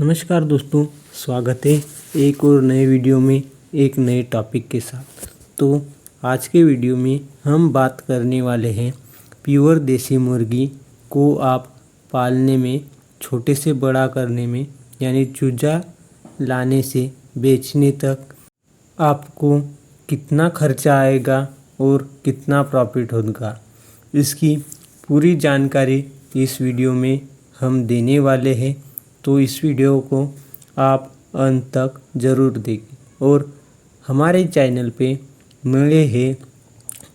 नमस्कार दोस्तों, स्वागत है एक और नए वीडियो में एक नए टॉपिक के साथ। तो आज के वीडियो में हम बात करने वाले हैं प्योर देसी मुर्गी को आप पालने में, छोटे से बड़ा करने में, यानी चूजा लाने से बेचने तक आपको कितना खर्चा आएगा और कितना प्रॉफिट होगा। इसकी पूरी जानकारी इस वीडियो में हम देने वाले हैं, तो इस वीडियो को आप अंत तक ज़रूर देखें। और हमारे चैनल पे नए हैं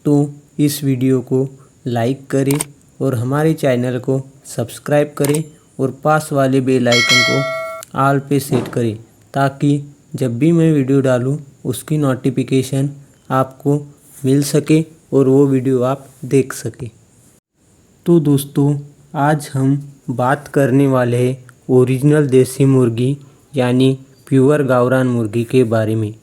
तो इस वीडियो को लाइक करें और हमारे चैनल को सब्सक्राइब करें और पास वाले बेल आइकन को ऑल पे सेट करें, ताकि जब भी मैं वीडियो डालूं उसकी नोटिफिकेशन आपको मिल सके और वो वीडियो आप देख सकें। तो दोस्तों, आज हम बात करने वाले हैं ओरिजिनल देसी मुर्गी यानी प्योर गावरान मुर्गी के बारे में।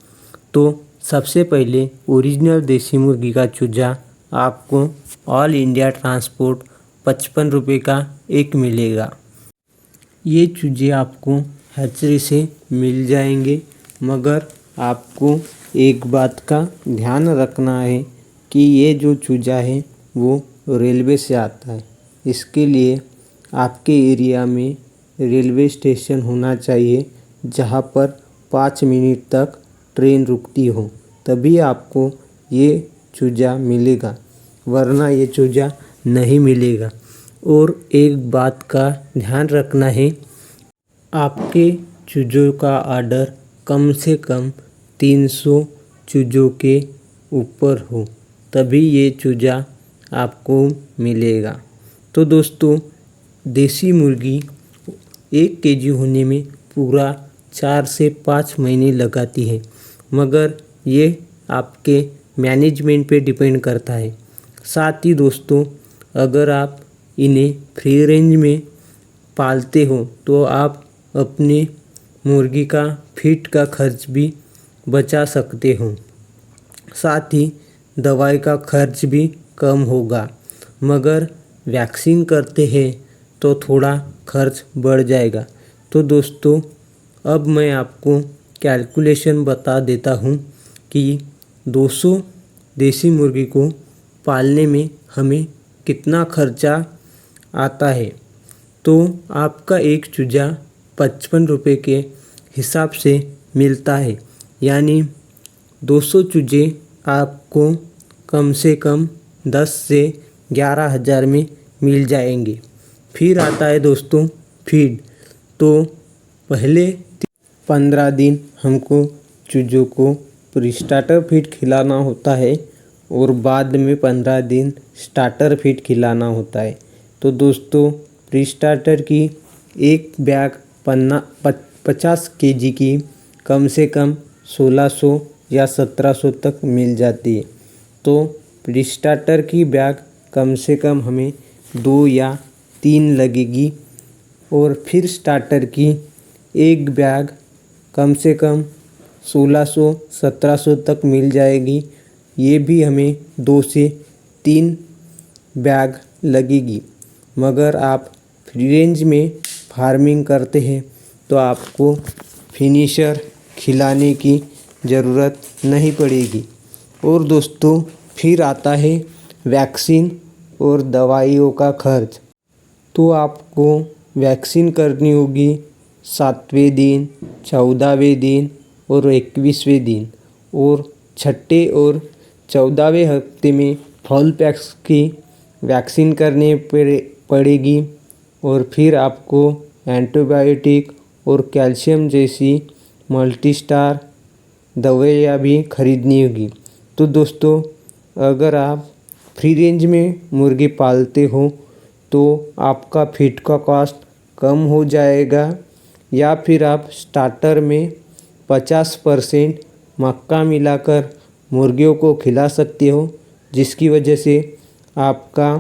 तो सबसे पहले ओरिजिनल देसी मुर्गी का चूजा आपको ऑल इंडिया ट्रांसपोर्ट 55 रुपये का एक मिलेगा। ये चूजे आपको हैचरी से मिल जाएंगे, मगर आपको एक बात का ध्यान रखना है कि ये जो चूजा है वो रेलवे से आता है। इसके लिए आपके एरिया में रेलवे स्टेशन होना चाहिए, जहाँ पर 5 मिनट तक ट्रेन रुकती हो, तभी आपको ये चूजा मिलेगा, वरना ये चूजा नहीं मिलेगा। और एक बात का ध्यान रखना है, आपके चूजों का ऑर्डर कम से कम 300 चूजों के ऊपर हो, तभी ये चूजा आपको मिलेगा। तो दोस्तों, देसी मुर्गी 1 केजी होने में पूरा 4 से 5 महीने लगाती है, मगर ये आपके मैनेजमेंट पे डिपेंड करता है। साथ ही दोस्तों, अगर आप इन्हें फ्री रेंज में पालते हो तो आप अपने मुर्गी का फीड का खर्च भी बचा सकते हो, साथ ही दवाई का खर्च भी कम होगा। मगर वैक्सीन करते हैं तो थोड़ा खर्च बढ़ जाएगा। तो दोस्तों, अब मैं आपको कैलकुलेशन बता देता हूँ कि 200 देसी मुर्गी को पालने में हमें कितना खर्चा आता है। तो आपका एक चूजा 55 रुपये के हिसाब से मिलता है, यानी 200 चूजे आपको कम से कम 10 से 11 हज़ार में मिल जाएंगे। फिर आता है दोस्तों फीड। तो पहले 15 दिन हमको चूजों को प्री-स्टार्टर फीड खिलाना होता है और बाद में 15 दिन स्टार्टर फीड खिलाना होता है। तो दोस्तों, प्री-स्टार्टर की एक बैग 50 केजी की कम से कम 1600 या 1700 तक मिल जाती है। तो प्री-स्टार्टर की बैग कम से कम हमें 2 या 3 लगेगी, और फिर स्टार्टर की एक बैग कम से कम 1600-1700 तक मिल जाएगी। ये भी हमें 2 से 3 बैग लगेगी। मगर आप फ्री रेंज में फार्मिंग करते हैं तो आपको फिनिशर खिलाने की ज़रूरत नहीं पड़ेगी। और दोस्तों, फिर आता है वैक्सीन और दवाइयों का खर्च। तो आपको वैक्सीन करनी होगी 7वें दिन, 14वें दिन और 21वें दिन, और 6ठे और 14वें हफ्ते में फॉल पैक्स की वैक्सीन करनी पड़ेगी। और फिर आपको एंटीबायोटिक और कैल्शियम जैसी मल्टीस्टार दवाइयाँ भी खरीदनी होगी। तो दोस्तों, अगर आप फ्री रेंज में मुर्गी पालते हो तो आपका फीड का कॉस्ट कम हो जाएगा, या फिर आप स्टार्टर में 50% मक्का मिलाकर मुर्गियों को खिला सकते हो, जिसकी वजह से आपका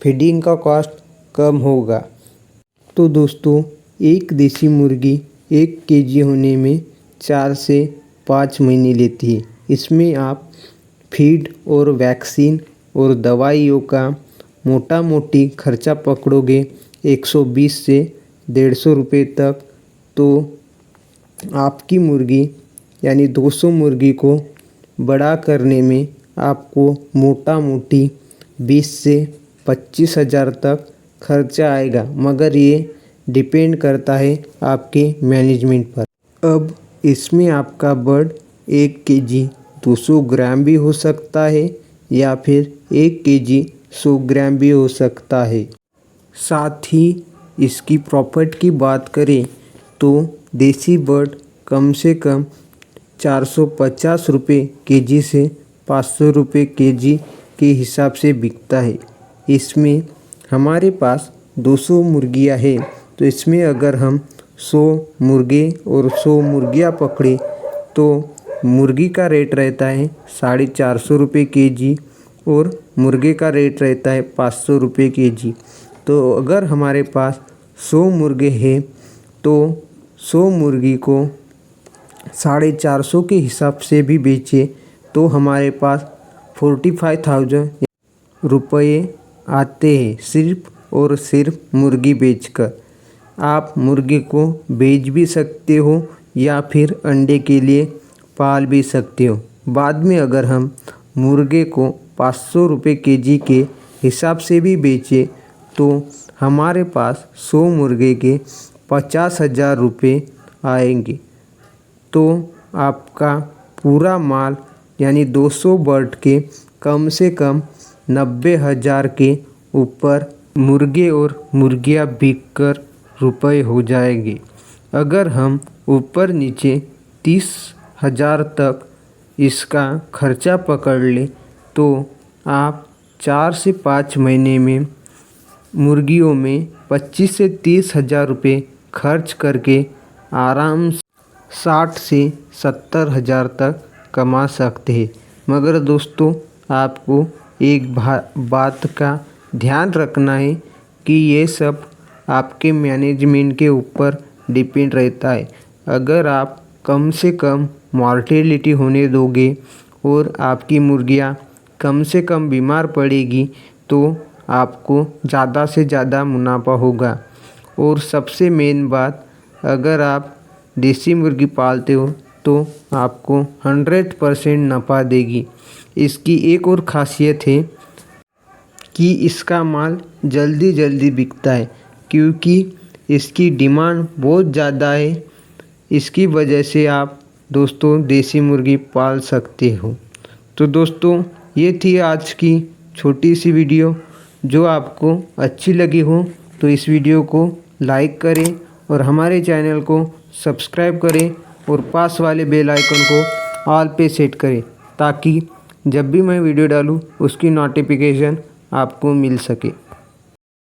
फीडिंग का कॉस्ट कम होगा। तो दोस्तों, एक देसी मुर्गी 1 केजी होने में 4 से 5 महीने लेती है। इसमें आप फीड और वैक्सीन और दवाइयों का मोटा मोटी खर्चा पकड़ोगे 120 से 150 रुपये तक, तो आपकी मुर्गी यानी 200 मुर्गी को बड़ा करने में आपको मोटा मोटी 20 से 25 हज़ार तक खर्चा आएगा, मगर ये डिपेंड करता है आपके मैनेजमेंट पर। अब इसमें आपका बर्ड 1 केजी 200 ग्राम भी हो सकता है या फिर 1 केजी 100 ग्राम भी हो सकता है। साथ ही इसकी प्रॉफिट की बात करें तो देसी बर्ड कम से कम 450 रुपये केजी से 500 रुपये केजी के हिसाब से बिकता है। इसमें हमारे पास 200 मुर्गियाँ हैं, तो इसमें अगर हम 100 मुर्गे और 100 मुर्गियाँ पकड़े तो मुर्गी का रेट रहता है 450 रुपये केजी और मुर्गे का रेट रहता है 500 रुपये केजी। तो अगर हमारे पास 100 मुर्गे हैं तो 100 मुर्गी को 450 के हिसाब से भी बेचे तो हमारे पास 45,000 रुपये आते हैं सिर्फ और सिर्फ मुर्गी बेचकर। आप मुर्गी को बेच भी सकते हो या फिर अंडे के लिए पाल भी सकते हो। बाद में अगर हम मुर्गे को 500 रुपये केजी के हिसाब से भी बेचे तो हमारे पास 100 मुर्गे के 50,000 रुपये आएंगे। तो आपका पूरा माल यानी 200 बर्ड के कम से कम 90,000 के ऊपर मुर्गे और मुर्गियाँ बिककर रुपए हो जाएंगे। अगर हम ऊपर नीचे 30,000 तक इसका खर्चा पकड़ ले तो आप 4 से 5 महीने में मुर्गियों में 25 से 30,000 रुपये खर्च करके आराम से 60 से 70,000 तक कमा सकते हैं। मगर दोस्तों आपको एक बात का ध्यान रखना है कि ये सब आपके मैनेजमेंट के ऊपर डिपेंड रहता है। अगर आप कम से कम मॉर्टेलिटी होने दोगे और आपकी मुर्गियाँ कम से कम बीमार पड़ेगी तो आपको ज़्यादा से ज़्यादा मुनाफा होगा। और सबसे मेन बात, अगर आप देसी मुर्गी पालते हो तो आपको 100% नफ़ा देगी। इसकी एक और ख़ासियत है कि इसका माल जल्दी जल्दी बिकता है क्योंकि इसकी डिमांड बहुत ज़्यादा है। इसकी वजह से आप दोस्तों देसी मुर्गी पाल सकते हो। तो दोस्तों ये थी आज की छोटी सी वीडियो। जो आपको अच्छी लगी हो तो इस वीडियो को लाइक करें और हमारे चैनल को सब्सक्राइब करें और पास वाले बेल आइकन को ऑल पे सेट करें ताकि जब भी मैं वीडियो डालूँ उसकी नोटिफिकेशन आपको मिल सके।